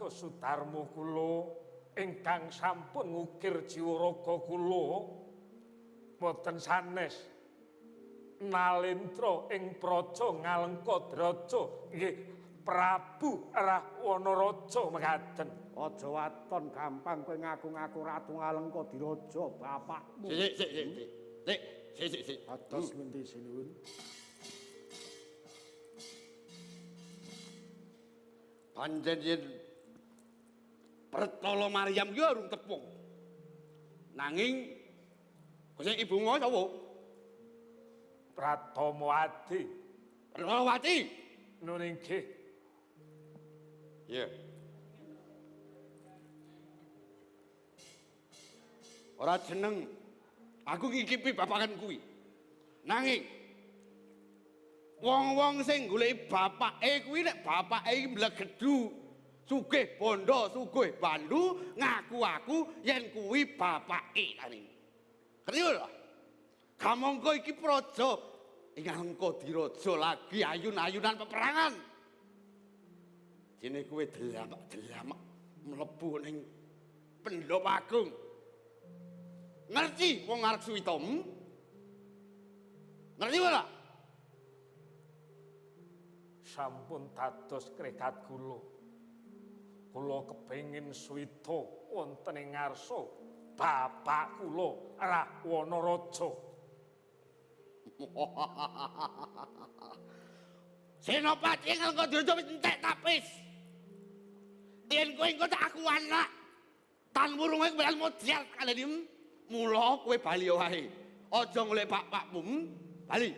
kados Sudarma kula ingkang sampun ngukir jiwa raga kula boten sanes nalendra ing praja Ngalengkadraja nggih Prabu Rahwana-raja mekaten. Aja waton gampang kowe ngaku-ngaku Ratu Ngalengkadraja bapakmu. Sik. Atos ngendi sinuwun? Pancen yen Pertala Maryam ki urung tepung. Nanging sing ibunga sapa? Pratamawati. Pratamawati. Nun inggih. Iya. Ora jeneng aku ngikipi bapakan kuwi. Nanging wong-wong sing goleki bapake kuwi nek bapake iki mblegedu sugih bondo, sugih bandu, ngaku aku yen kuwi bapake tani. Ngerti ora? Kamangka iki praja ing Ngalengkadraja lagi ayun-ayunan peperangan. Dene kowe delamak mlebu ning Pendhapa Agung. Ngerti wong arep suwita? Ngerti ora? Sampun dados krekat kula. Kula kepengin suwita wonten ing ngarsa bapak kula Rahwana-raja. Senopati Ngalengkadraja wis entek tapis. Yen kowe engko tak aku anak tan murunge kowe modal kalene mula kowe bali wae. Aja golek bapakmu. Bali.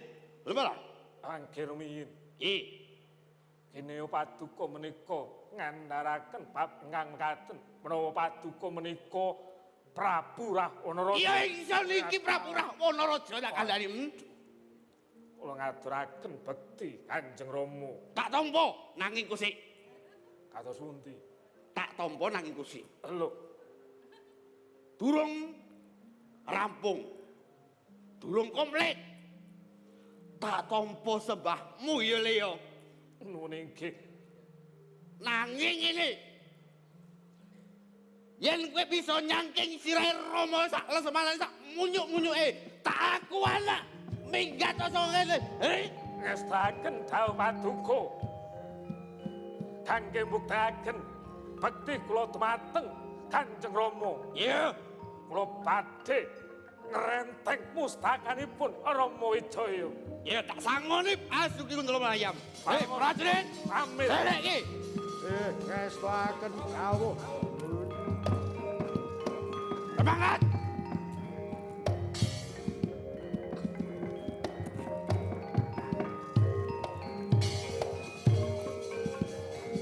Lho ora? Angger rumiyin. Nggih. Kene paduka menika ngandharaken bab ingkang mekaten menawa paduka menika Prabu Rahwana-raja. Iya iso niki Prabu Rahwana-raja tak kandhani. Kula ngaturaken bekti Kanjeng Rama. Tak tampa nanging kusik. Kados pundi? Tak tampa nanging kusik. Lho. Durung rampung. Durung komplit. Tak tampa sembahmu ya Leo. Nuwun inggih. Nanging ngene. Yen kowe bisa nyangking sirahe Rama sak lesemane sak munyuk-munyuke, tak aku anak minggat asa ngene. Ngestaken dawuh paduka. Kangge mbuktiaken bekti kula dumateng Kanjeng Rama. Iya. Kula badhe ngrenteng mustakanipun Rama Wijaya. Ya tak sangoni asuki Kundala Maryam. Hei prajurit, pamit. Derek iki. Ngestaken dawuh. Semangat.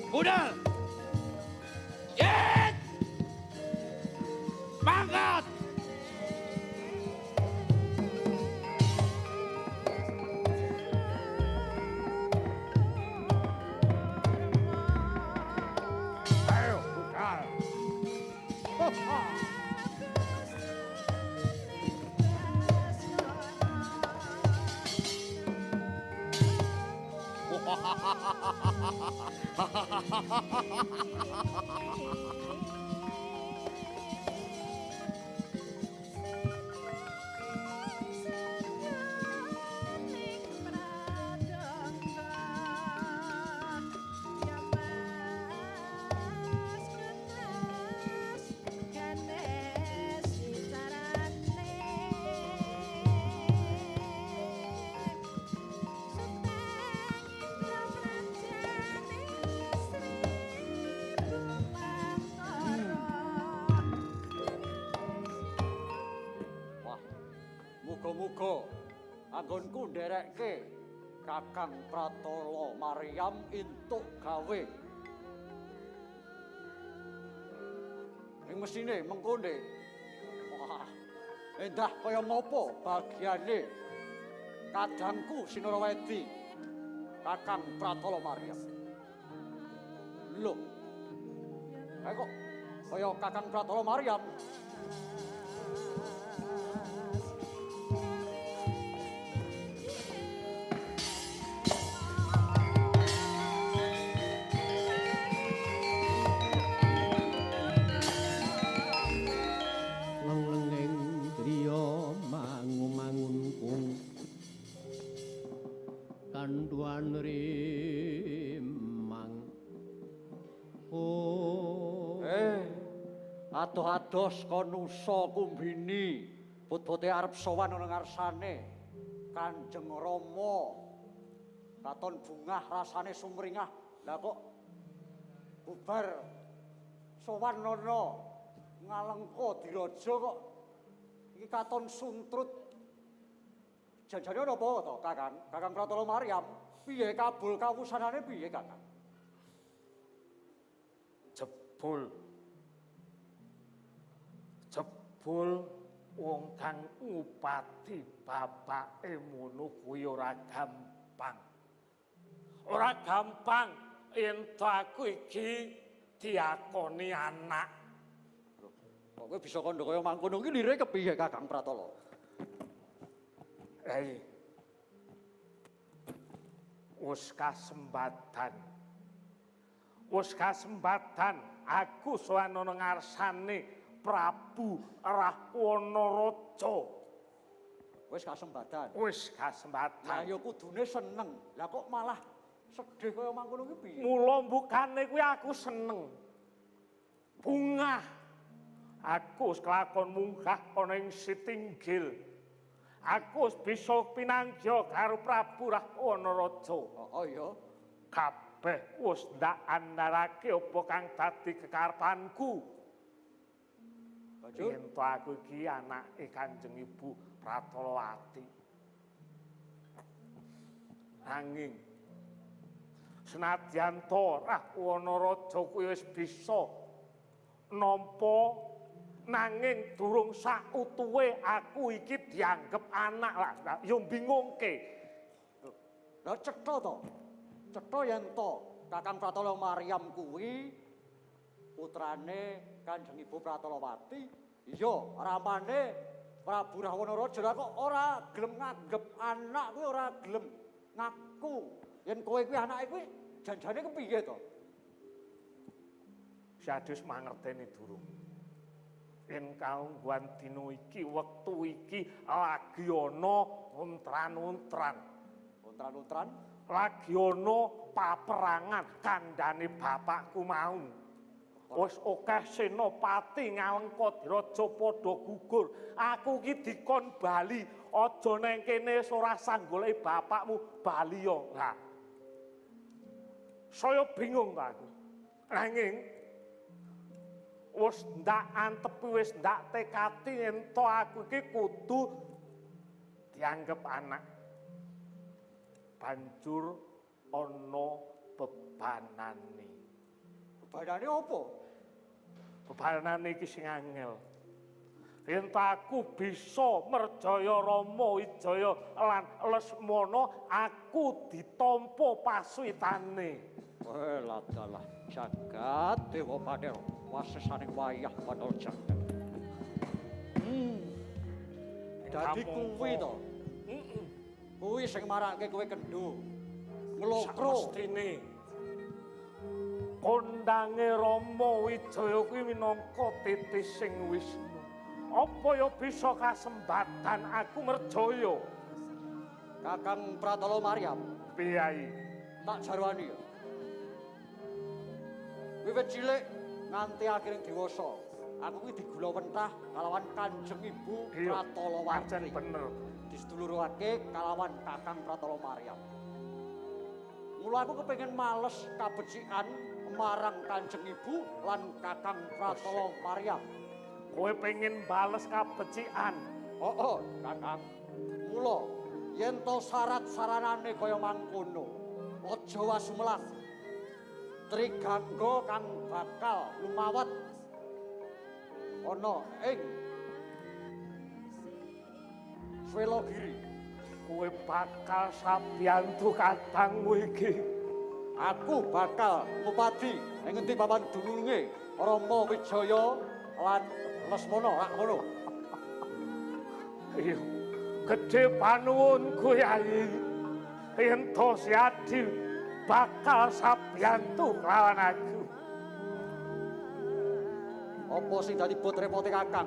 Budal. Yet. Mangkat. Ayo, budal. Muga-muga anggonku nderekke Kakang Pratala Maryam entuk gawe. Ning mesine mengko ndek. Wah, endah kaya ngopo bagiane kadangku Sinarawati Kakang Pratala Maryam. Lho. Kok kaya Kakang Pratala Maryam. adoh-ados konusa kumbini bot-bote arep sowan ana ngarsane Kanjeng Rama. Katon bungah rasane sumringah. Lah kok bubar sowan ana Ngalengka Diraja kok iki katon suntrut. Janjane ana apa to, Kakang? Kakang Pratala Maryam, piye kabul kawusanane piye, Kakang? Jebul wong kang ngupati bapake ngono kuwi ora gampang. Ora gampang ento aku iki diakoni anak. Kok kowe bisa kandha kaya mangkono iki lire kepiye Kakang Pratala? Wis kasembatan. Wis kasembatan aku sowan ana ngarsane Prabu Rahwana Raja. Wis kasembatan. Wis kasembatan. Lah ya kudune seneng. Lah kok malah sedih kaya mangkono ki piye? Mula mbukane kuwi aku seneng. Bungah. Aku wis kelakon munggah ana ing Sitinggil. Aku wis bisa pinanggya karo Prabu Rahwana Raja. Oh iya. Kabeh wis ndak andharake apa kang dadi kekarepanku. Yen to aku iki anake Kanjeng Ibu Pratalawati. Anging senadyan to Rahwana Raja kuwi wis bisa nampa nanging durung sautuhe aku iki dianggep anak lah ya bingungke. Lah cetha to. Cetha yen to Kakang Pratala Maryam kuwi putrane Kanjeng Ibu Pratalawati. Iya, ramane Prabu Rahwana Raja lah kok ora gelem nganggep anak kuwi ora gelem ngaku. Yen kowe kuwi anake kuwi janjane kepiye to? Sadus mangerteni durung. Yen kaungguan dina iki wektu iki lagi ana untran-untran. Untran-untran? Lagi ana paperangan kandhane bapakku mau. Wis akeh senopati Ngalengka Diraja padha gugur. Aku iki dikon bali, aja nang kene ora sanggole bapakmu bali yo. Lah. Saya bingung ta aku. Nanging wis ndak antepi wis ndak tekati ento aku iki kudu dianggep anak. Banjur ana bebanane. Bebanane apa? Bebanane iki sing angel. Yen aku bisa merjaya Rama Wijaya lan Lesmana, aku ditampa pasuwitane. Ladalah jagat Dewa Padel, wasesaning wayah Pandal jagat. Dadi kuwi to. Kuwi sing marake kowe kendho. Nglokro. Mestine kondange Rama Wijaya kuwi minangka titis sing Wisnu. Apa ya bisa kasembatan aku merjaya? Kakang Pratala Maryam, Piyai, tak jarwani ya. Wiwit cilik nganti akhiring dewasa, aku kuwi digulawentah kalawan Kanjeng Ibu Pratalawati. Pancen bener. Disedulurake kalawan Kakang Pratala Maryam. Mula aku kepengin males kabecikan marang Kanjeng Ibu lan Kakang Pratala Maryam. Kowe pengen bales kabecikan. Oh, Kakang. Mula yen to syarat saranane kaya mangkono, aja wasumelas. Trigangga kang bakal lumawat ana ing Swelogiri. Kowe bakal sabiyantu kadangmu iki. Aku bakal ngupati ing ngendi papan dununge Rama Wijaya lan Lesmana rak ngono. Iya, gedhe panuwunku Yai. Yen to Siadi bakal sabiyantu lawan aku. Apa sing dadi bot repote Kakang?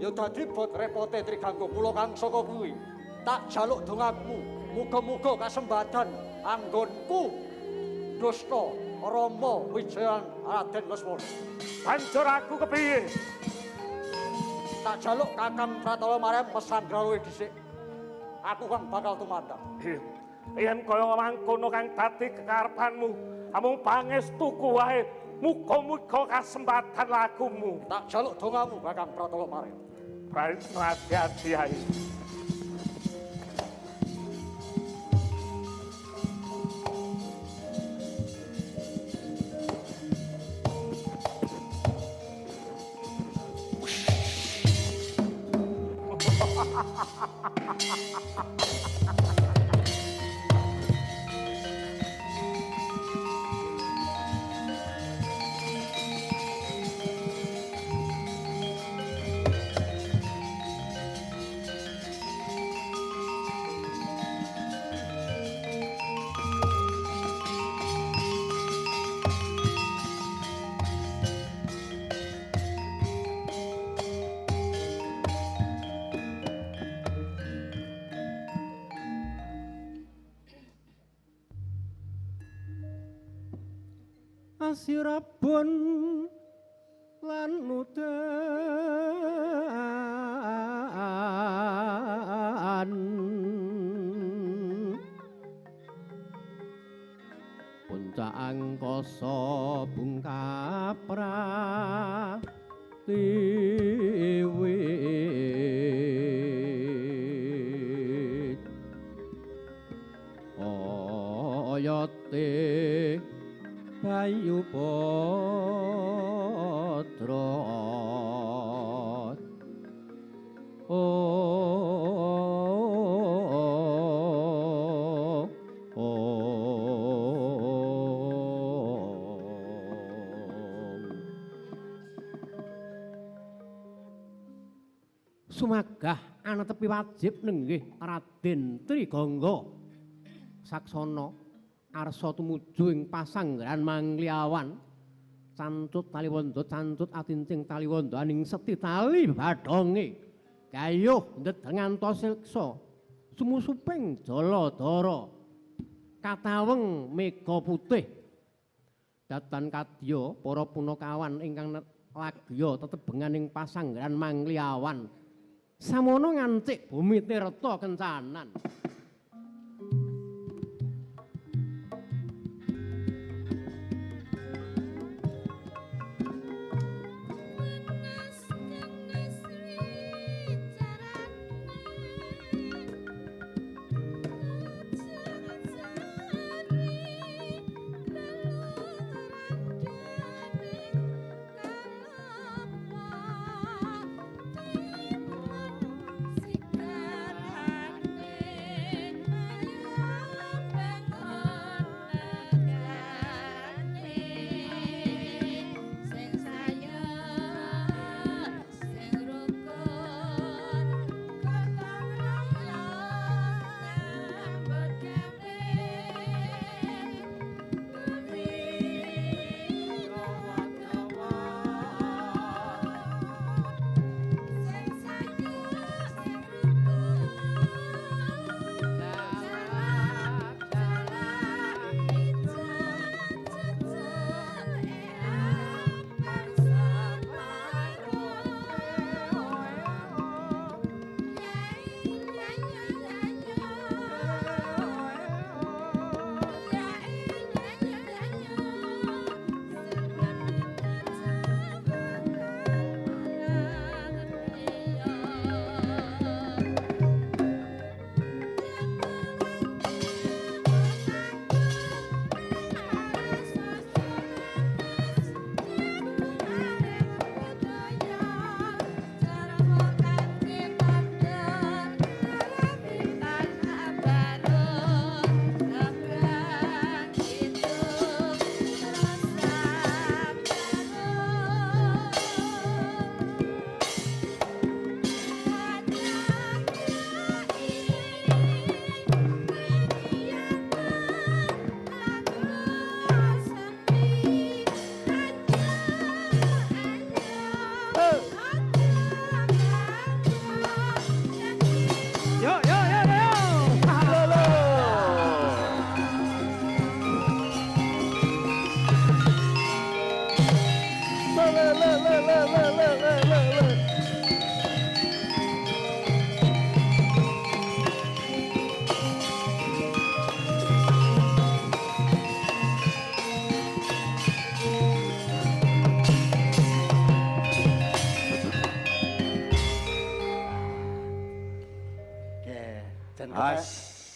Ya dadi bot repote Trigangga kula kang saka kuwi. Tak jaluk dongamu, muga-muga kasembatan anggonku Dusta Rama Wijaya Raden Lesmana. Banjur aku kepiye? Tak jaluk Kakang Pratala Marem mesanggra luwih dhisik. Aku kang bakal tumandang. Yen kaya mangkono kang dadi kekarepanmu, amung pangestuku wae muga-muga kasempatan lakumu. Tak jaluk dongamu Kakang Pratala Marem. Baik, hati-hati ae. Sirabun lan udan puncak angkasa bungkapra tiwit oyate Bayu Putra Sumagah ana tepi wajib nenggih Raden Trigangga saksana arsa tumuju ing pasanggrahan Mangliawan cancut taliwondo cancut atincing taliwondo aning seti tali badhonge gayuh ndedengantos siksa sumusuping Jaladara kataweng mega putih datan kadya para punakawan ingkang lagya tetebengan ing pasanggrahan Mangliawan samono ngancik bumi tirta kencanan.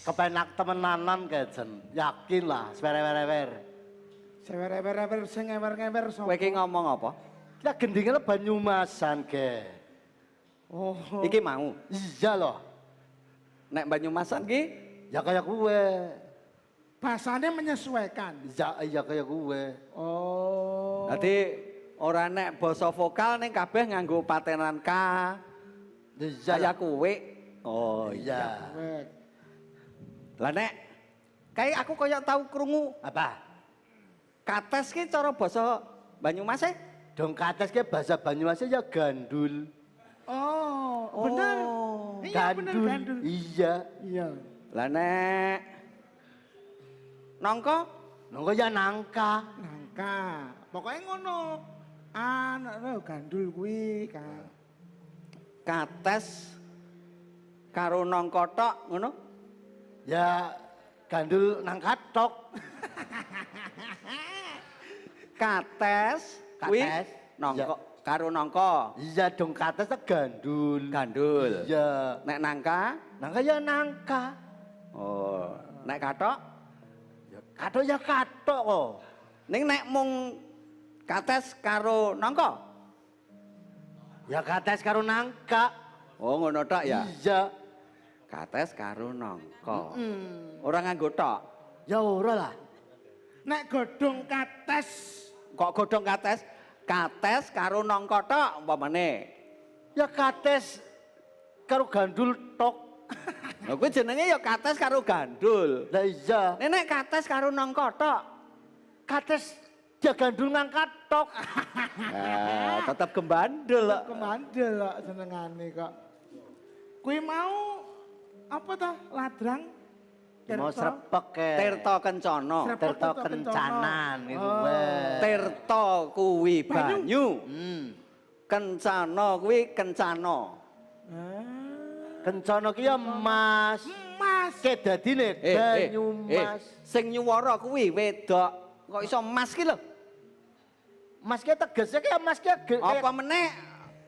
Kepenak temenanan kae jen. Yakin lah, sewer-wer. Sewer-ewer sing ngewer-ngewer sapa? Kowe iki ngomong apa? Kita gendingnya Banyumasan ke. Oh. Iki mau. Iya loh. Nek Banyumasan ki Ya kayak gue. Bahasanya menyesuaikan. Iya kayak gue. Oh. dadi ora nek basa vokal ning kabeh nganggo patenan K. Iya. Kaya kowe. Oh Iya. Wek. Lah nek kayak aku kaya tau krungu Apa? kates ki cara basa Banyumas e. Dong kates ke bahasa Banyumas ya gandul. Oh, bener. Iya bener gandul. Iya. Iya. Lah nek nangka Nunggu ya nangka. Nangka. Pokoknya ngono. Anak gandul kuwi kan. kates karo nangka tok ngono. Ya gandul nangka tok. Kates kuwi Kates. nangka Ya. karo nangka Iya dong kates itu gandul. gandul. Iya. Nek nangka Nangka ya nangka. oh nek kathok Katok ya katok kok. ning nek mung kates karo nangka. Ya kates karo nangka. Oh ngono tok ya. Iya. Kates karo nangka. Ora nganggo tok. Ya ora lah. Nek godhong kates. Kok godhong kates? Kates karo nangka tok umpamane. Ya kates karo gandul tok. Lha kuwi jenenge ya kates karo gandul. Lah iya. Nek kates karo nangka tok. Kates ya gandul ngangkat tok. Tetep gembandel kok. Kemandel kok senengane kok. Kuwi mau apa ta? Ladrang. Mau srepek ke. Tirta Kencana. Tirta kencanan itu Oh. weh. Tirta kuwi banyu. Kencana kuwi kencana. Kencana ki ya emas. Mas. Ke dadine banyu emas. Sing nyuwara kuwi wedok. Kok iso emas ki lho? Mas ki tegese ki emas ki Apa meneh?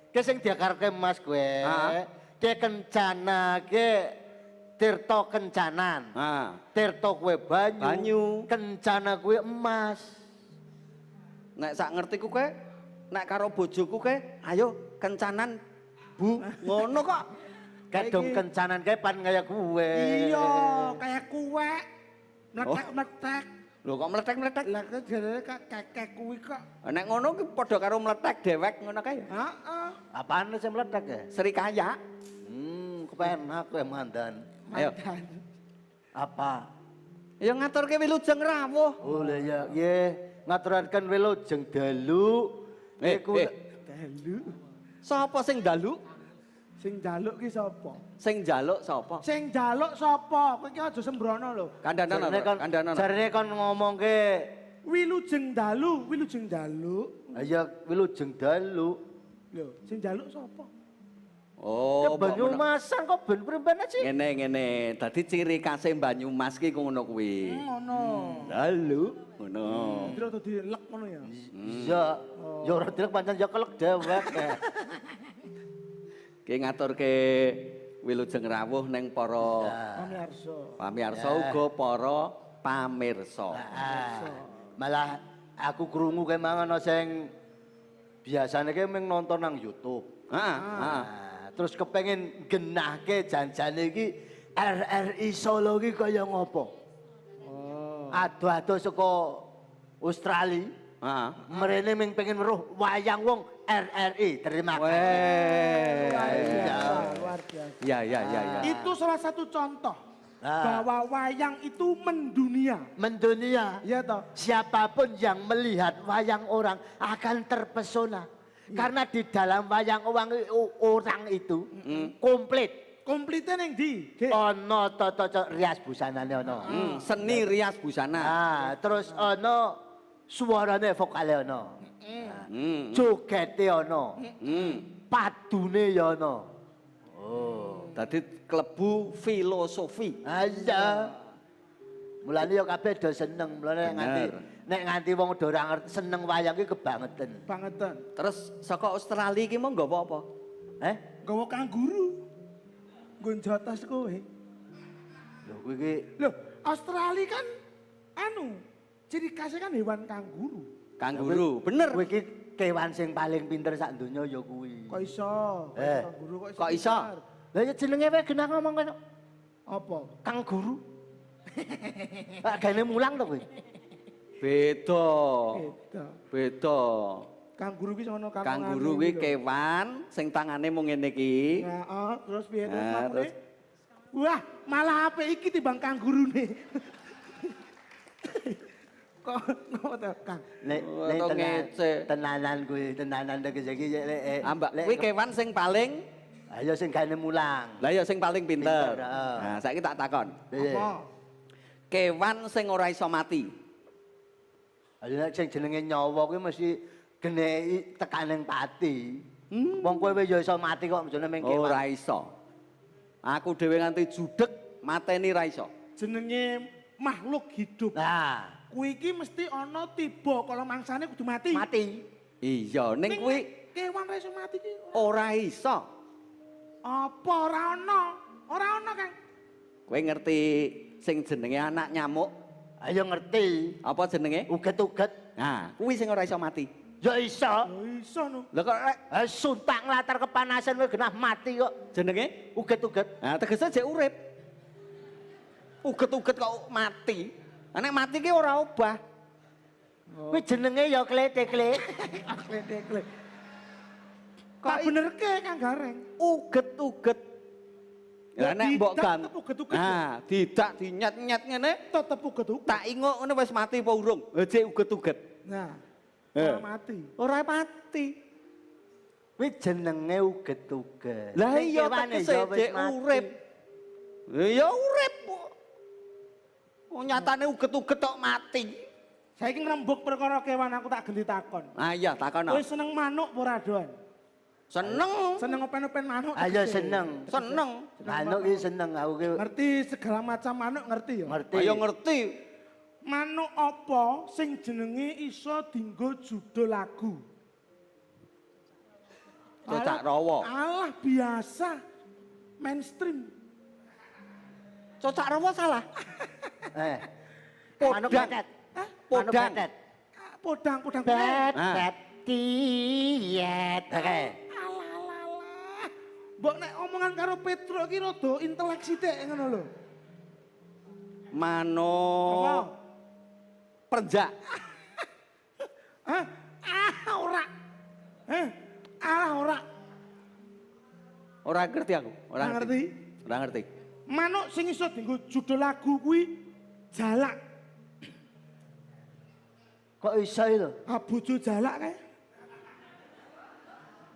ki sing diakarke emas kowe. Ah. Ki kencana ki tirta kencanan. Ah. Tirta kowe banyu. Banyu. Kencana kowe emas. Nek sak ngertiku kowe, nek karo bojoku kowe, ayo kencanan Bu. Ngono kok. Kadung kencanan kae pan kaya kowe. Iya, kayak kue. Meletek-meletek. Lho kok meletek-meletek? Lah kok jarene kekek kuwi kok. Nek ngono ki padha karo meletek dewek ngono kae. Heeh. Apaan sing meledak ya? Srikaya. Kepenak kowe mandan. Ayo. Apa? Ya ngaturke wilujeng rawuh. Oh lah ya, nggih. Ngaturaken wilujeng dalu. Iku Dalu. Sapa sing dalu? Sing jaluk ki sapa? Sing njaluk sapa? Sing jaluk sapa? Kowe ki aja sembrono lho. Kandanan apa? Kandanan. jarene kon ngomongke Wilujeng dalu, wilujeng jaluk. ya wilujeng dalu. Lho, sing jaluk sapa? Oh, Ya Banyumasan kok ben pripun sih? ngene. Dadi ciri khase Banyumas ki ngono kuwi. Ngono. Dalu ngono. Ndro to dilek ngono ya. Iya. Ya ora dilek pancen ya kelek dewek. Ki ngaturke wilujeng rawuh ning para Pamirsa. pamirsa uga para pamirsa. Malah aku krungu kae mangan sing biasane kae mung nonton nang YouTube. Heeh. Terus kepengen genahke janjane iki RRI Solo iki kaya ngopo? Ado-ado saka Australia. Heeh. Mrene ming pengen weruh wayang wong RRI. Terima kasih. Luar biasa, luar biasa. Ya. Itu salah satu contoh Ah. bahwa wayang itu mendunia. Mendunia. Iya toh? Siapapun yang melihat wayang orang akan terpesona. Karena di dalam wayang orang itu komplit. Komplitnya neng di. Dek. Ono toto rias busanane ono. Seni rias busana. Terus ono suarane vokale ono. Jogete ono. Padune ya ono. Dadi klebu filosofi. Iya. Mulane ya kabeh do seneng, mulane nek nganti wong do ora ngerti seneng wayang ki kebangetan. Bangetan. Terus saka Australia ki mau nggawa apa? Gawa kanguru. Nggon jotos kowe. Kuwi iki Loh, Australia kan anu, ciri khasnya kan hewan kanguru. Kanguru, bener. kuwi iki kewan sing paling pinter sak donya ya kuwi. Kok iso? Kanguru Kok iso? pintar? Lah ya jenenge wae genah ngomong kono. Apa? Kang Guru. Gane mulang to kuwi. Beda. Beda. Beda. Kanguru ki sono Kanguru kuwi kewan sing tangane mung ngene iki. Heeh, terus piye terus Nah, makune? terus- Wah, malah apik iki timbang kanguru nih. Kok to, Kang? Nek Atau ngece. tenanan kuwi, tenanan iki lek. Ambak kuwi kewan sing paling Ayo sing gane mulang. lah ya sing paling pinter. Pinter, heeh. Nah, saiki tak takon. Apa? Kewan sing ora iso mati. Ayo nek sing jenenge nyawa kuwi mesti geneki tekaning pati. Wong kowe ya iso mati kok mjene ming kewan. Ora iso. Aku dhewe nganti judeg mateni ra iso. Jenenge makhluk hidup. Nah, Kuwi iki mesti ana tiba kalau mangsane kudu mati. mati. Iya, ning Ning kuwi nek kewan ra iso mati ki. ora iso. Apa ora ana? Ora ana, Kang. Kowe ngerti sing jenenge anak nyamuk? Ayo ngerti. Apa jenenge? Uget-uget. Nah, kuwi sing ora iso mati. Ya iso. Ya iso no. Lah kok rek Suntak nglatar kepanasan kowe genah mati kok. jenenge? Uget-uget. Nah, tegese jek urip. Uget-uget kok mati. Nek mati ki ora obah. Kuwi jenenge ya klete-klet. Klek-klek. Tak benerke Kang Gareng. Uget-uget. Lah nek mbok didak gan. tetep uget-uget. Nah, didak dinyet-nyet ngene, Tetep uget-uget. tak ingok ngene wis mati apa urung? Jek uget-uget. Nah, Eh. ora mati. Ora mati. Kuwi jenenge uget-uget. Lah Ning iya kewane tegese ya wis jek mati. urip. Ya urip. Oh nyatane uget-uget kok mati. Saiki ngrembug perkara kewan aku tak ganti takon. Ah iya takono. Kowe seneng manuk apa ora doan? Seneng. Seneng open-open manuk? Ayo tegese? seneng. Seneng. Manuk iki seneng aku ki Ngerti segala macam manuk ngerti ya? ngerti. Ayo ngerti. Manuk apa sing jenenge iso dienggo judul lagu? Cocak rawa. Alah biasa. Mainstream. Cocak rawa salah. Manuk Podang. betet. Hah? Manuk Podang. betet. Podang Bet, Ah. bet, tiet. Oke. Alah. Mbok nek omongan karo Petro iki rada intelek sithik ngono lho. Manuk. Apa? Perenjak. Hah? Ora. Ora. Ora ngerti aku. Ora Ora ngerti. Ora ngerti. Manuk sing iso dienggo judul lagu kuwi jalak. Kok iso lho? Bojo jalak kae.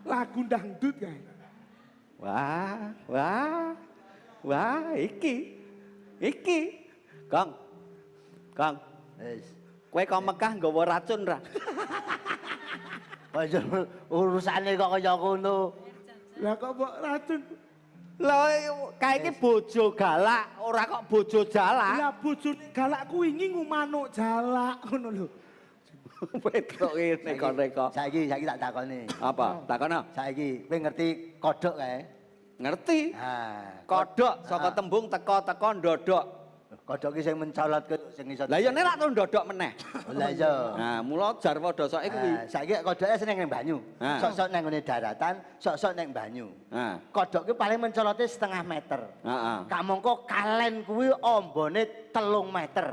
Lagu dangdut kae. Wah, iki. Kang. Wis. Kowe kok Mekah nggawa racun ra? Aja urusane kok kaya ngono. Lah kok mbok racun. Lah kae iki bojo galak, ora kok bojo jalak. Lah bojo galak kuwi ngingu manuk jalak ngono lho. Wedok ngene kok reka. Saiki tak takoni. Apa? Takono. Saiki kowe ngerti kodhok kae? Ngerti? Ha, Kodhok saka tembung teko-teko ndodok. kodhok ki sing mencolot ke sing iso. Lah ya nek ra tau ndodok meneh. Lah iya. Nah, mula jarwa dosoke kuwi. Saiki kodhoke seneng ning banyu. Ah. Sok-sok nang ngene daratan, sok-sok ning banyu. Nah, Kodhok ki paling mencolote setengah meter. heeh. Kamangka kalen kuwi ombone 3 meter.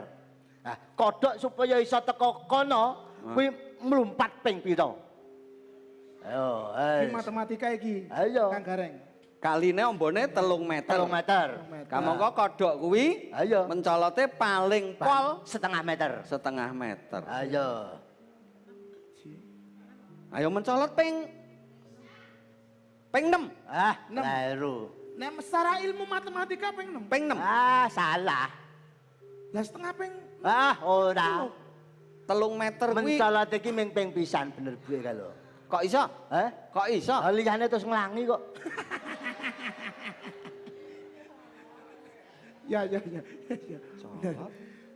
Nah, kodhok supaya iso teko kono kuwi mlumpat ping pira? Ayo, Iki matematika iki. Ayo. Kang Gareng. Kaline ombone 3 meter. 3 meter. Kamangka kodhok kuwi Ayo. mencolote paling pol setengah meter. setengah meter. Ayo. Ayo mencolot ping 6. Ah, 6. keliru. Nek secara ilmu matematika ping 6. Ping 6. Ah, salah. Lah setengah ping Ah, ora. 3 meter kuwi Mencolot iki ming ping pisan bener gue kalau. kok iso? Hah? Kok iso? Oh, liyane terus nglangi kok. Ya.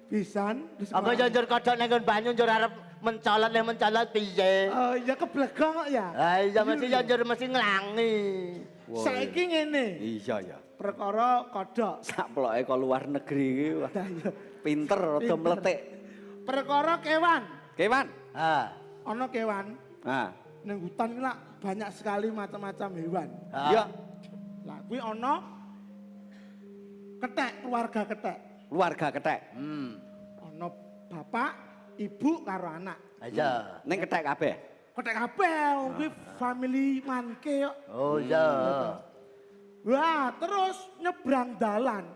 Pisan. terus Apa yo njur kodhok nang nggon banyu njur arep mencolot piye? Oh ya keblegong kok ya. Ah iya mesti yo njur mesti nglangi. Saiki ngene. Iya ya. perkara kodhok. Saploke kok luar negeri iki. Wah. Lah iya. Pinter rada mletik. Perkara kewan. Kewan. Ah. Ana kewan Nah. ning hutan iki lah banyak sekali macam-macam hewan. Ya, Lah kuwi ana kethek, keluarga kethek. keluarga kethek. Ana bapak, ibu karo anak. Aja. Ning kethek kabeh. Kethek kabeh wong kuwi family manke kok. Oh iya. Wah, terus nyebrang dalan.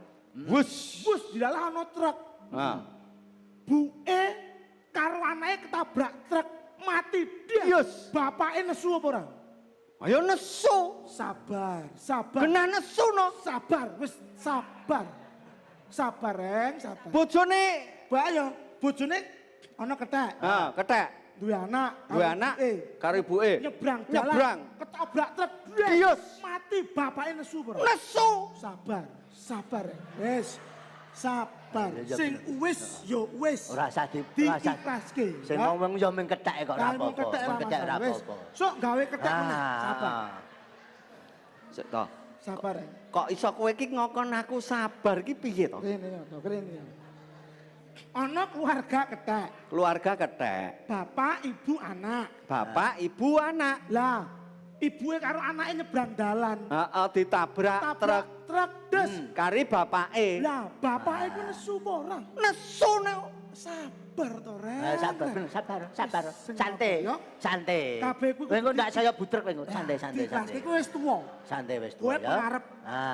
Wus. Bus di dalam ana truk. Nah. Buke karo anake ketabrak truk mati dia. Yes. Bapake nesu apa ora? Ayo nesu. Sabar, sabar. Genah nesu no. Sabar, wis sabar. Sabar, Reng, sabar. Bojone Mbak yo, bojone ana kethek. kethek. Duwe anak. Duwe anak karo ibuke. Nyebrang dalan. Nyebrang. Ketabrak truk. Yes. Mati bapake nesu apa ora? Nesu. Sabar, sabar. Wis. Sabar. Ya, ya, Sing wis yo wis. Ora usah diiklaske. Sing ngomong yo mung kethek kok ora Kalau apa-apa. kethek Mung kethek ora wis. apa-apa. Sok gawe kethek meneh. Sabar. Sik to. Sabar. Kok iso kowe iki ngokon aku sabar iki piye to? Kene yo, kene yo. Ana keluarga kethek. Keluarga kethek. Bapak, ibu, anak. Bapak, ibu, anak. Lah, ibuke karo anake nyebrang dalan. Heeh, ditabrak truk Tabrak truk des. kari bapake. Lah, bapake ku nesu apa ora? Nesu nek Sabar to, Rek. Sabar, bener, sabar, sabar. Sing Santai, apa, yo? santai. Kabeh kuwi Kowe engko ndak saya butrek kowe engko. Santai, santai, Diklaske santai. ku wis tuwa. Santai wis Kowe tuwa ya. pengarep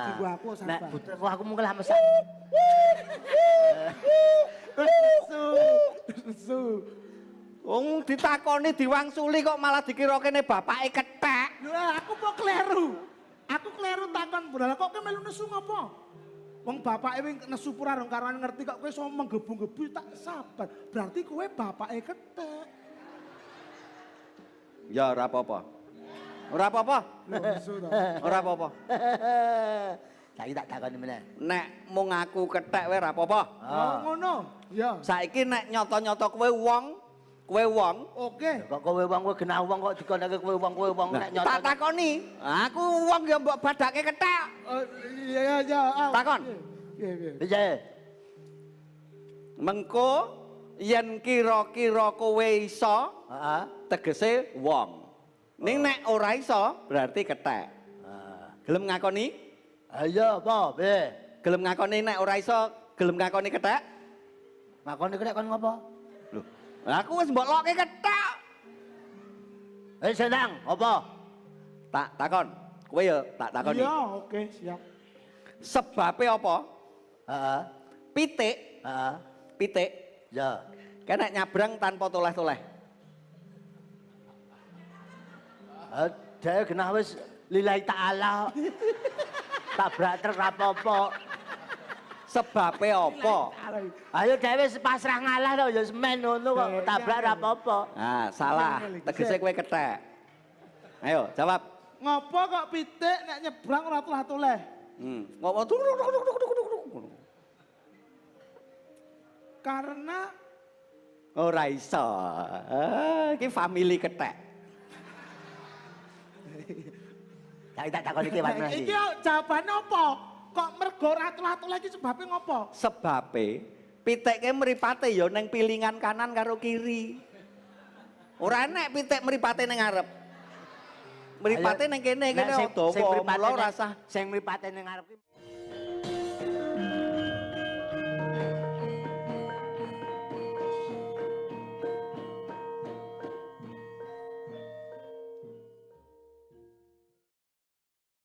jiwa aku Nek sabar. butrek kok aku mung lah mesak. Nesu. Wong ditakoni diwangsuli kok malah dikira kene bapake kethek. Lah aku kok kleru. Aku kleru takon budal kok kowe melu nesu ngopo? Wong bapake wing nesu pura rong karone ngerti kok kowe iso menggebu-gebu tak sabar. Berarti kowe bapake kethek. Ya ora apa-apa. Ora apa-apa. Lho nesu to. Ora apa-apa. Saiki tak takoni meneh. Nek mung aku kethek wae ora apa-apa. Oh ngono. Ya. Saiki nek nyoto-nyoto kowe wong, Oke. Kok kowe wong kowe genah wong kok dikonake kowe wong nek nyoto. tak takoni. Aku wong ya mbok badake kethek. Iya ya. Takon. Piye. Piye? Mengko yen kira-kira kowe iso, Heeh. tegese wong. Ning nek ora iso, berarti kethek. Gelem ngakoni? Ayo apa? Piye? Gelem ngakoni nek ora iso, gelem ngakoni kethek? Ngakoni kok kon ngopo? Loh, aku wis mbok lokke kethek. Senang, apa? Tak takon. Kowe ya tak takoni. Iya, oke, siap. Sebabe apa? Heeh. Pitik, Heeh. pitik Ya. kena nyabrang tanpa toleh-toleh. Dhewe genah wis lillahi taala. Tabrak truk apa-apa. Sebabe apa? Ayo dhewe wis pasrah ngalah to ya semen ngono kok tabrak ora apa-apa. Nah, salah. Tegese kowe kethek. Ayo, jawab. Ngopo kok pitik nek nyebrang ora tulah-tuleh? Ngomong tuk. Karena Ora iso. Iki family kethek. Saiki tak takoni iki wae iki jawabane apa? Kok mergo ora tulah-tuleh iki sebabe ngopo? Sebabe pitike mripate ya ning pilingan kanan karo kiri. Ora enek pitik mripate ning ngarep. Mripate ning kene Nek kene dawa, mula ora sah. sing mripate ning ngarep ki